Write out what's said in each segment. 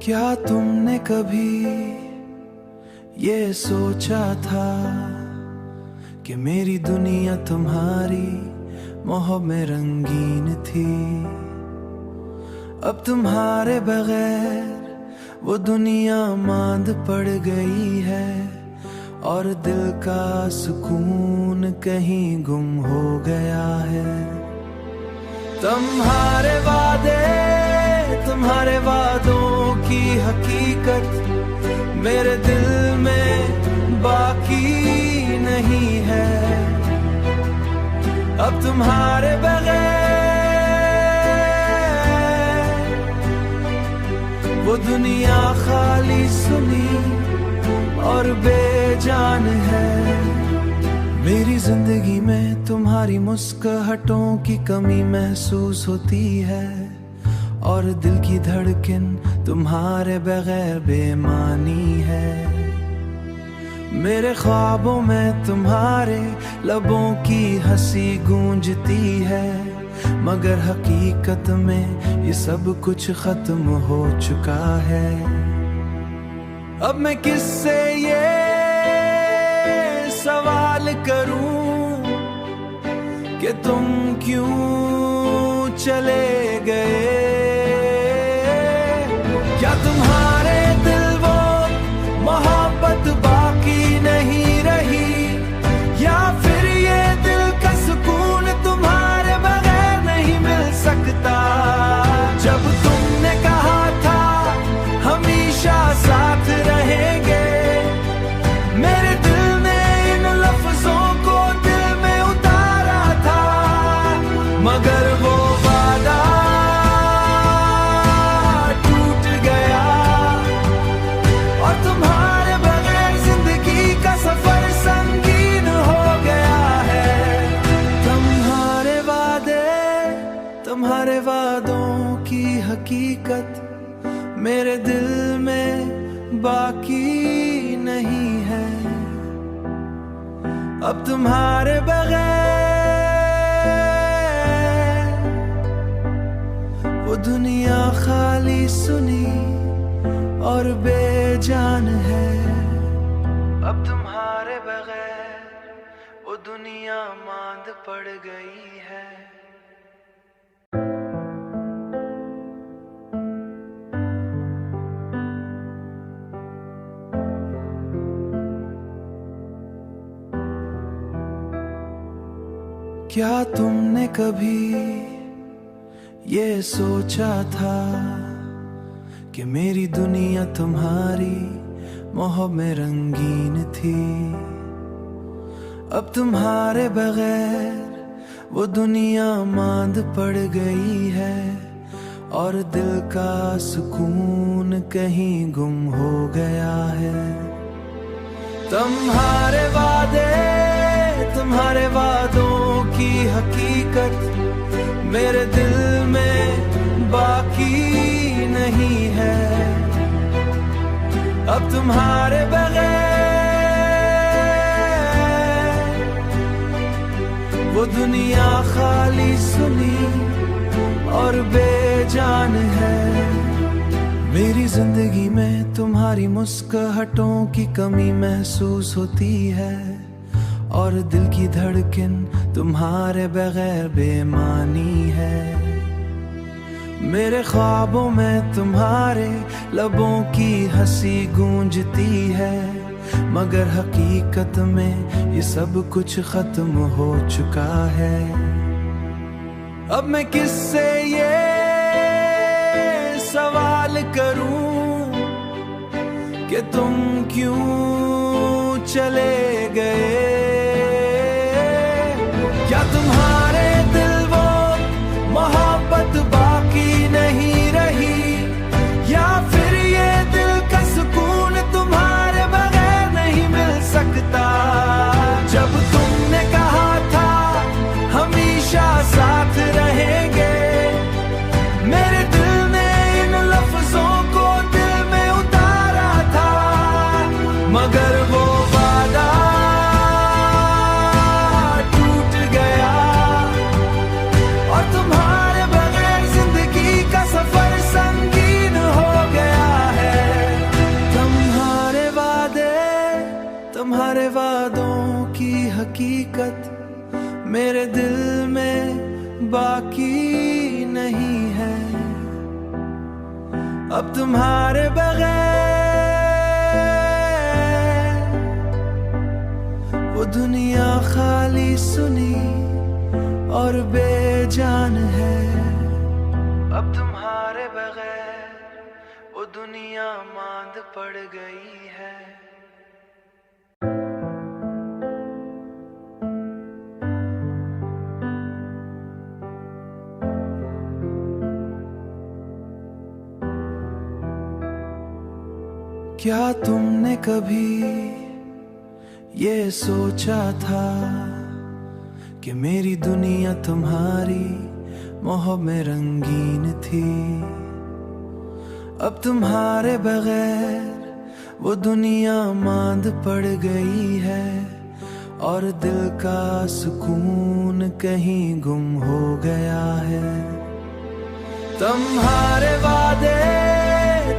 क्या तुमने कभी ये सोचा था कि मेरी दुनिया तुम्हारी मोह में रंगीन थी। अब तुम्हारे बगैर वो दुनिया मांद पड़ गई है और दिल का सुकून कहीं गुम हो गया है। तुम्हारे वादे, तुम्हारे वादों की हकीकत मेरे दिल में बाकी नहीं है। अब तुम्हारे बगैर वो दुनिया खाली सुनी और बेजान है। मेरी जिंदगी में तुम्हारी मुस्कुराहटों की कमी महसूस होती है और दिल की धड़कन तुम्हारे बगैर बेमानी है। मेरे ख्वाबों में तुम्हारे लबों की हंसी गूंजती है, मगर हकीकत में ये सब कुछ खत्म हो चुका है। अब मैं किससे ये सवाल करूं कि तुम क्यों चले गए। क्या तुम्हारे दिल वो मोहब्बत बाकी नहीं रही, या फिर ये दिल का सुकून तुम्हारे बगैर नहीं मिल सकता। जब तुमने कहा था हमेशा साथ रहेंगे, मेरे दिल ने इन लफ्जों को दिल में उतारा था, मगर वो वादा टूट गया और तुम्हारे बगैर जिंदगी का सफर संगीन हो गया है। तुम्हारे वादे, तुम्हारे वादों की हकीकत मेरे दिल में बाकी नहीं है। अब तुम्हारे बगैर वो दुनिया खाली सुनी और बेजान है। अब तुम्हारे बगैर वो दुनिया मांद पड़ गई है। क्या तुमने कभी ये सोचा था कि मेरी दुनिया तुम्हारी मोह में रंगीन थी। अब तुम्हारे बगैर वो दुनिया मांद पड़ गई है और दिल का सुकून कहीं गुम हो गया है। तुम्हारे वादे, तुम्हारे वादों की हकीकत मेरे दिल में बाकी नहीं है। अब तुम्हारे बगैर वो दुनिया खाली सुनी और बेजान है। मेरी जिंदगी में तुम्हारी मुस्कुराहटों की कमी महसूस होती है और दिल की धड़कन तुम्हारे बगैर बेमानी है। मेरे ख्वाबों में तुम्हारे लबों की हंसी गूंजती है, मगर हकीकत में ये सब कुछ खत्म हो चुका है। अब मैं किससे ये सवाल करूं कि तुम क्यों चले गए। क्या तुम्हारे दिल वो मोहब्बत बाकी नहीं रही, या फिर ये दिल का सुकून तुम्हारे बगैर नहीं मिल सकता। जब तुमने कहा था हमेशा साथ रहेंगे, मेरे दिल ने इन लफ्जों को दिल में उतारा था, मगर वो वादा तुम्हारे बगैर जिंदगी का सफर संगीन हो गया तुम्हारे वादों की हकीकत मेरे दिल में बाकी नहीं है। अब तुम्हारे बगैर वो दुनिया खाली सुनी और बेजान है। अब तुम्हारे बगैर वो दुनिया मांद पड़ गई है। क्या तुमने कभी ये सोचा था कि मेरी दुनिया तुम्हारी मोह में रंगीन थी? अब तुम्हारे बगैर वो दुनिया मांद पड़ गई है और दिल का सुकून कहीं गुम हो गया है। तुम्हारे वादे,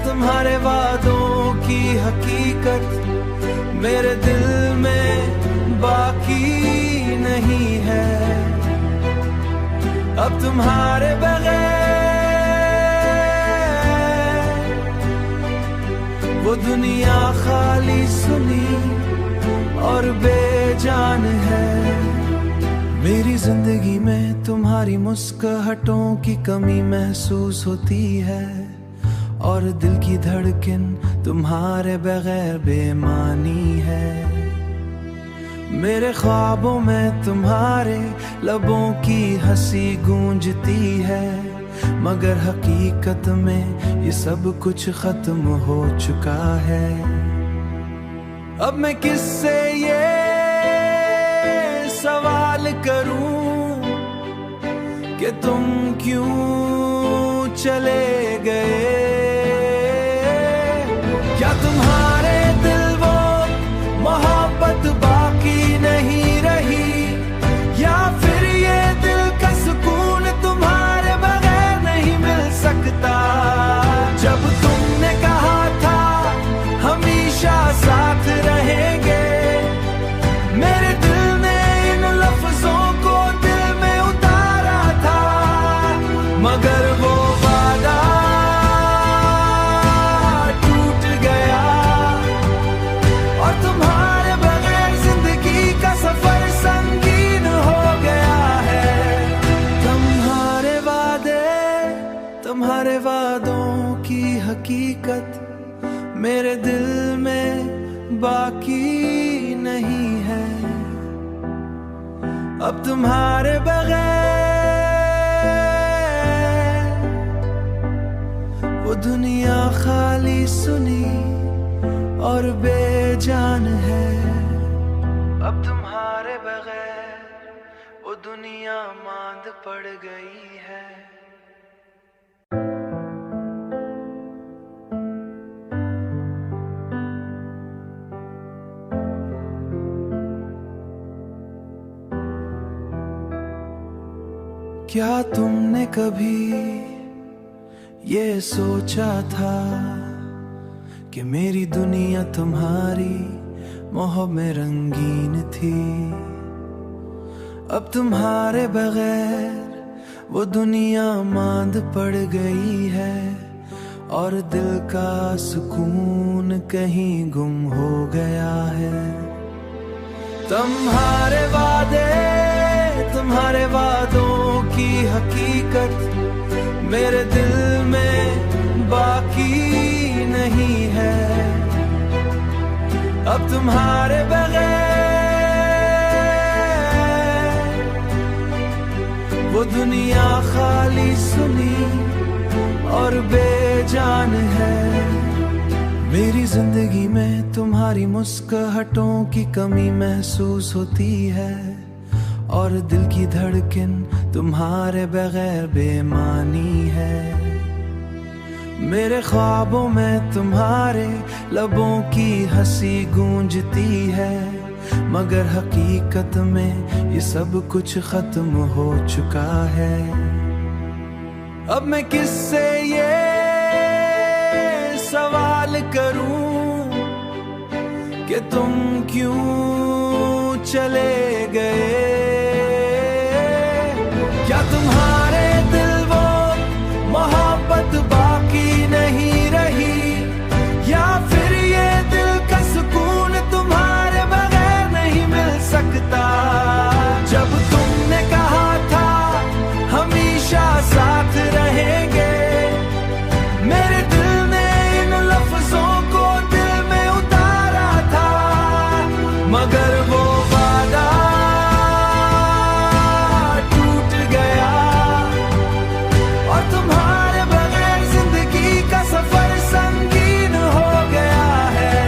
तुम्हारे वादों की हकीकत मेरे दिल में बाकी नहीं है। अब तुम्हारे बगैर वो दुनिया खाली सुनी और बेजान है। मेरी जिंदगी में तुम्हारी मुस्कुराहटों की कमी महसूस होती है और दिल की धड़कन तुम्हारे बगैर बेमानी है। मेरे ख्वाबों में तुम्हारे लबों की हंसी गूंजती है, मगर हकीकत में ये सब कुछ खत्म हो चुका है। अब मैं किससे ये सवाल करूं कि तुम क्यों चले गए? क्या तुम्हारे दिल वो मोहब्बत बाकी नहीं रही, या फिर ये दिल का सुकून तुम्हारे बगैर नहीं मिल सकता? जब तुमने कहा था हमेशा साथ रहेंगे, मेरे दिल ने इन लफ्जों को दिल में उतारा था, मगर वो वादा टूट गया और तुम्हारे बगैर जिंदगी का सफर संगीन हो गया है। तुम्हारे वादे, तुम्हारे वादों की हकीकत मेरे दिल में बाकी नहीं है। अब तुम्हारे बगैर वो दुनिया खाली सुनी और बेजान है। अब तुम्हारे बगैर वो दुनिया मांद पड़ गई है। क्या तुमने कभी ये सोचा था कि मेरी दुनिया तुम्हारी मोह में रंगीन थी? अब तुम्हारे बगैर वो दुनिया मांद पड़ गई है और दिल का सुकून कहीं गुम हो गया है। तुम्हारे वादे, तुम्हारे वादों की हकीकत मेरे दिल में बाकी नहीं है। अब तुम्हारे बगैर वो दुनिया खाली सुनी और बेजान है। मेरी जिंदगी में तुम्हारी मुस्कुराहटों की कमी महसूस होती है और दिल की धड़कन तुम्हारे बगैर बेमानी है। मेरे ख्वाबों में तुम्हारे लबों की हंसी गूंजती है, मगर हकीकत में ये सब कुछ खत्म हो चुका है। अब मैं किससे ये सवाल करूं कि तुम क्यों चले गए। क्या तुम्हारे दिल वो मोहब्बत बाकी नहीं रही, या फिर ये दिल का सुकून तुम्हारे बगैर नहीं मिल सकता। जब तुमने कहा था हमेशा साथ रहेंगे, मेरे दिल ने इन लफ्जों को दिल में उतारा था, मगर वो वादा टूट गया और तुम्हारे बगैर जिंदगी का सफर संगीन हो गया है।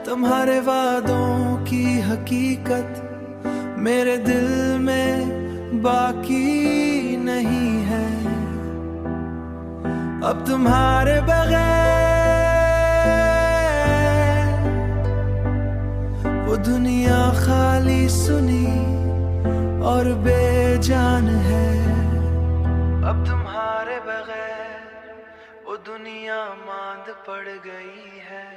तुम्हारे वादों की हकीकत मेरे दिल में बाकी नहीं है। अब तुम्हारे बगैर वो दुनिया खाली सुनी और बेजान है। अब तुम्हारे बगैर वो दुनिया मांद पड़ गई है।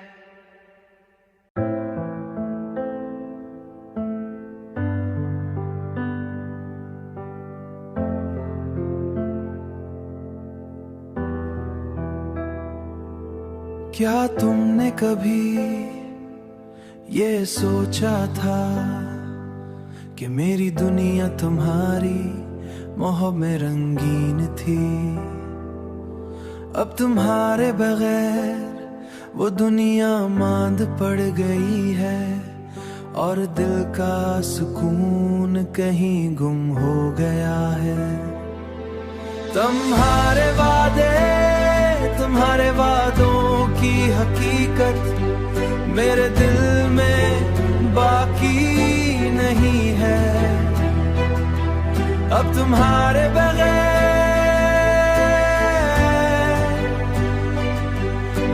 क्या तुमने कभी ये सोचा था कि मेरी दुनिया तुम्हारी मोह में रंगीन थी। अब तुम्हारे बगैर वो दुनिया मांद पड़ गई है और दिल का सुकून कहीं गुम हो गया है। तुम्हारे वादों की हकीकत मेरे दिल में बाकी नहीं है। अब तुम्हारे बगैर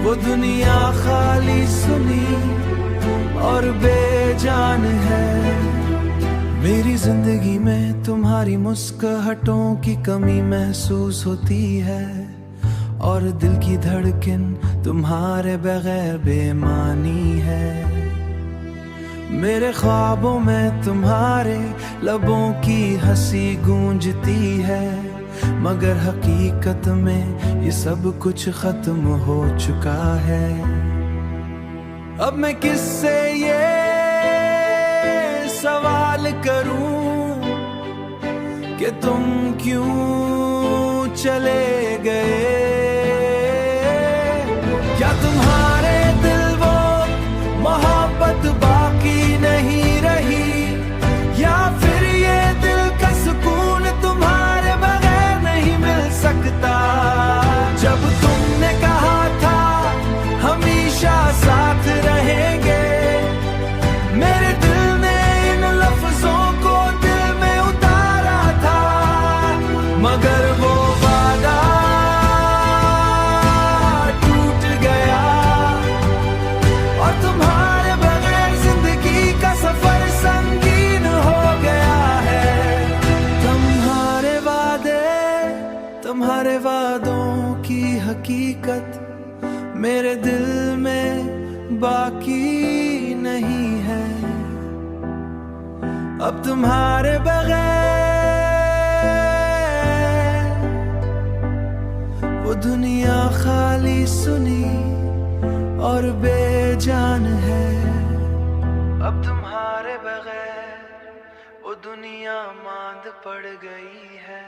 वो दुनिया खाली सुनी और बेजान है। मेरी जिंदगी में तुम्हारी मुस्कुराहटों की कमी महसूस होती है और दिल की धड़कन तुम्हारे बगैर बेमानी है। मेरे ख्वाबों में तुम्हारे लबों की हंसी गूंजती है, मगर हकीकत में ये सब कुछ खत्म हो चुका है। अब मैं किससे ये सवाल करूं कि तुम क्यों चले गए। क्या तुम्हारे दिल वो मोहब्बत बाकी नहीं रही, या फिर ये दिल का सुकून तुम्हारे बगैर नहीं मिल सकता। जब तुमने कहा था हमेशा साथ रहेंगे, मेरे दिल ने इन लफ्जों को दिल में उतारा था, मगर वो वादा टूट गया और तुम्हारे बगैर जिंदगी का सफर संगीन हो गया है। तुम्हारे वादों की हकीकत मेरे दिल में बाकी नहीं है। अब तुम्हारे बगैर वो दुनिया खाली सुनी और बेजान है। अब तुम्हारे बगैर वो दुनिया मांद पड़ गई है।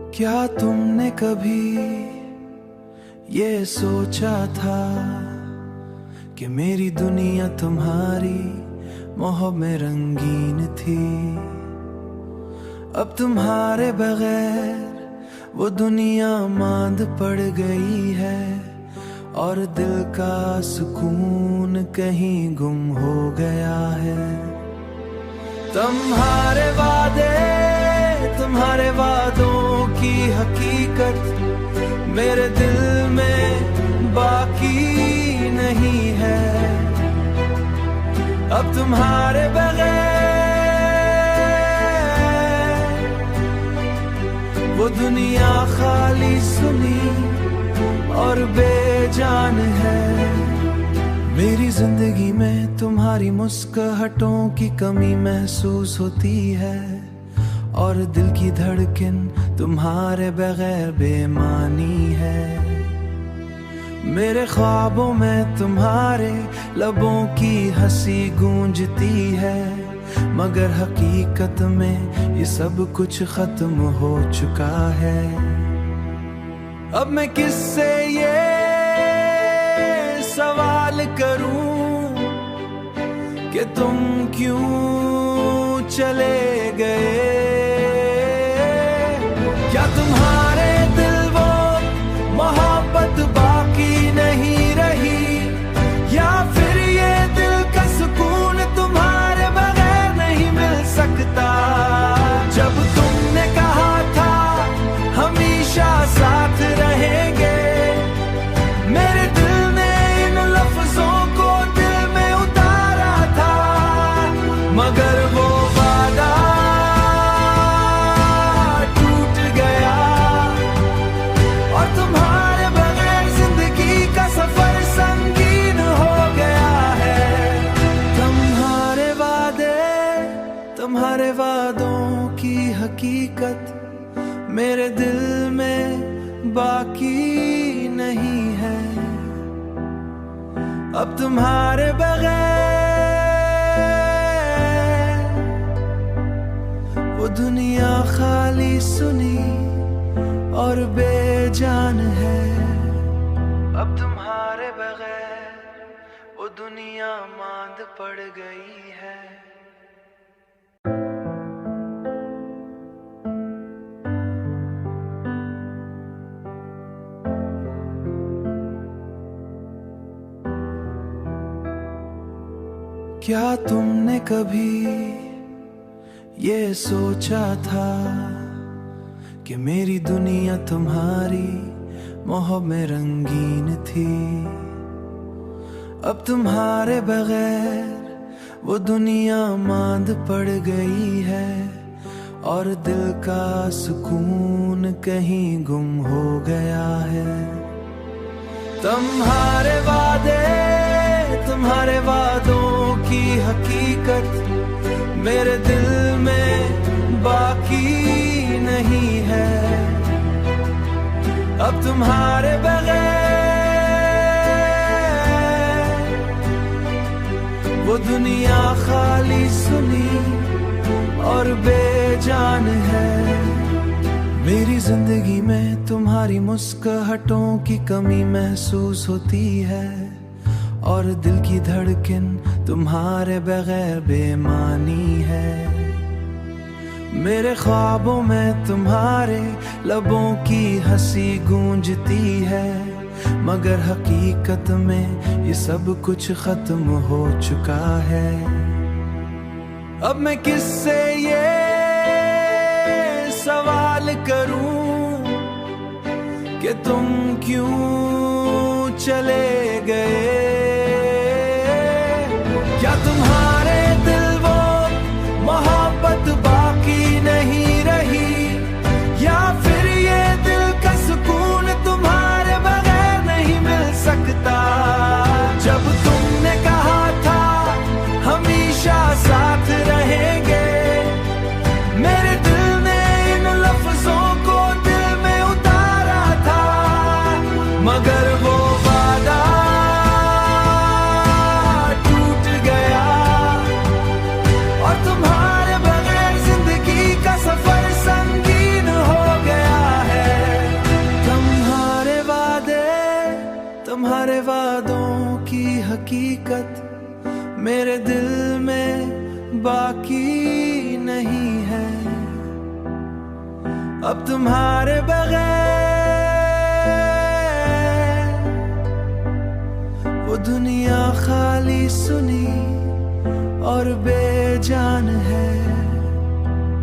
क्या तुमने कभी ये सोचा था कि मेरी दुनिया तुम्हारी मोह में रंगीन थी। अब तुम्हारे बगैर वो दुनिया मांद पड़ गई है और दिल का सुकून कहीं गुम हो गया है। तुम्हारे वादों की हकीकत मेरे दिल में बाकी नहीं है। अब तुम्हारे बगैर वो दुनिया खाली सुनी और बेजान है। मेरी जिंदगी में तुम्हारी मुस्कुराहटों की कमी महसूस होती है और दिल की धड़कन तुम्हारे बगैर बेमानी है। मेरे ख्वाबों में तुम्हारे लबों की हंसी गूंजती है, मगर हकीकत में ये सब कुछ खत्म हो चुका है। अब मैं किससे ये सवाल करूं कि तुम क्यों चले गए? क्या तुम्हारे दिल वो मोहब्बत बाकी नहीं रही, या फिर ये दिल का सुकून तुम्हारे बगैर नहीं मिल सकता? जब तुमने कहा था हमेशा साथ रहेंगे, मेरे दिल ने इन लफ्जों को दिल में उतारा था, मगर वो वादा टूट गया और तुम्हारे बगैर जिंदगी का सफर संगीन हो गया है। तुम्हारे वादे, तुम्हारे वादों की हकीकत मेरे दिल में बाकी नहीं है। अब तुम्हारे बगैर वो दुनिया खाली सुनी और बेजान है। अब तुम्हारे बगैर वो दुनिया मांद पड़ गई है। क्या तुमने कभी ये सोचा था कि मेरी दुनिया तुम्हारी मोह में रंगीन थी? अब तुम्हारे बगैर वो दुनिया मांद पड़ गई है और दिल का सुकून कहीं गुम हो गया है। तुम्हारे वादे, तुम्हारे वादों की हकीकत मेरे दिल में बाकी नहीं है। अब तुम्हारे बगैर वो दुनिया खाली सुनी और बेजान है। मेरी जिंदगी में तुम्हारी मुस्कुराहटों की कमी महसूस होती है और दिल की धड़कन तुम्हारे बगैर बेमानी है। मेरे ख्वाबों में तुम्हारे लबों की हंसी गूंजती है, मगर हकीकत में ये सब कुछ खत्म हो चुका है। अब मैं किससे ये सवाल करूं कि तुम क्यों चले गए? क्या तुम्हारे दिल वो मोहब्बत बाकी नहीं रही, या फिर ये दिल का सुकून तुम्हारे बगैर नहीं मिल सकता? जब तुमने कहा था हमेशा साथ रहेंगे, मेरे दिल ने इन लफ्जों को दिल में उतारा था, मगर वो वादा टूट गया और तुम्हारे बगैर जिंदगी का सफर संगीन हो गया है। तुम्हारे वादे, तुम्हारे वादों की हकीकत मेरे दिल में बाकी नहीं है। अब तुम्हारे बगैर वो दुनिया खाली सुनी और बेजान है।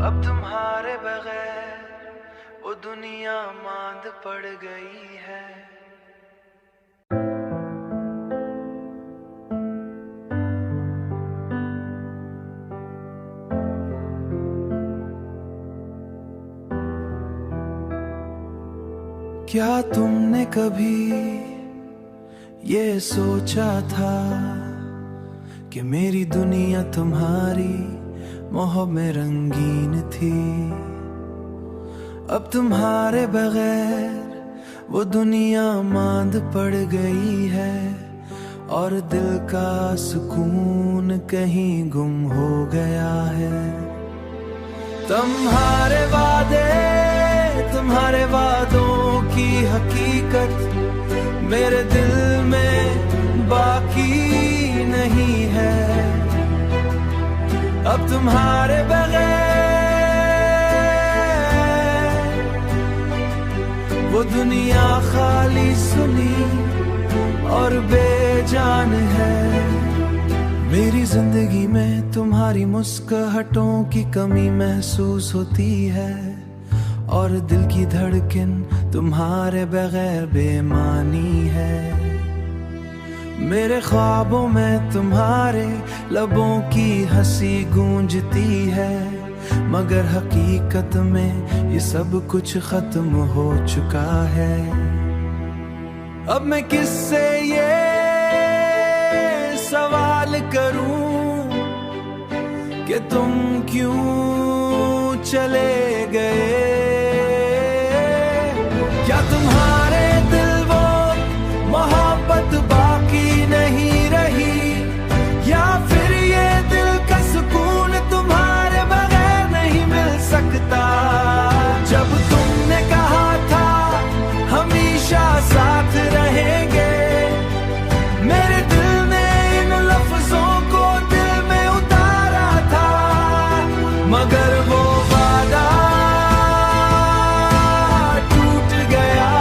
अब तुम्हारे बगैर वो दुनिया मांद पड़ गई है। क्या तुमने कभी ये सोचा था कि मेरी दुनिया तुम्हारी मोह में रंगीन थी? अब तुम्हारे बगैर वो दुनिया मांद पड़ गई है और दिल का सुकून कहीं गुम हो गया है। तुम्हारे वादे, तुम्हारे वादों की हकीकत मेरे दिल में बाकी नहीं है। अब तुम्हारे बगैर वो दुनिया खाली सुनी और बेजान है। मेरी जिंदगी में तुम्हारी मुस्कुराहटों की कमी महसूस होती है और दिल की धड़कन तुम्हारे बगैर बेमानी है। मेरे ख्वाबों में तुम्हारे लबों की हंसी गूंजती है, मगर हकीकत में ये सब कुछ खत्म हो चुका है। अब मैं किससे ये सवाल करूं कि तुम क्यों चले गए? क्या तुम्हारे दिल वो मोहब्बत बाकी नहीं रही, या फिर ये दिल का सुकून तुम्हारे बगैर नहीं मिल सकता? जब तुमने कहा था हमेशा साथ रहेंगे, मेरे दिल ने इन लफ्जों को दिल में उतारा था, मगर वो वादा टूट गया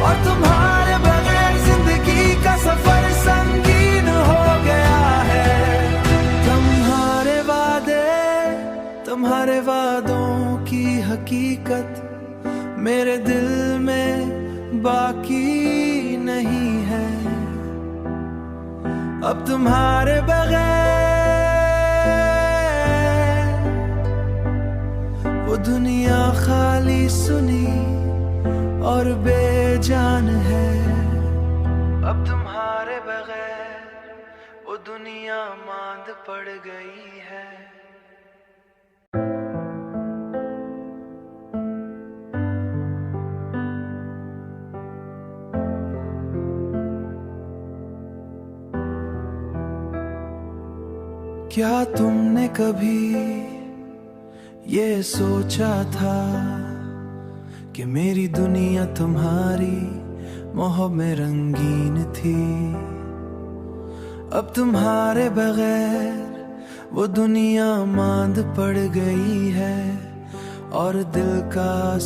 और तुम्हारे बगैर जिंदगी का सफर संगीन हो गया है। तुम्हारे वादे, तुम्हारे वादों की हकीकत मेरे दिल में बाकी नहीं है। अब तुम्हारे बगैर वो दुनिया खाली सुनी और बेजान है। अब तुम्हारे बगैर वो दुनिया मांद पड़ गई है। क्या तुमने कभी ये सोचा था कि मेरी दुनिया तुम्हारी मोह में रंगीन थी? अब तुम्हारे बगैर वो दुनिया मांद पड़ गई है और दिल का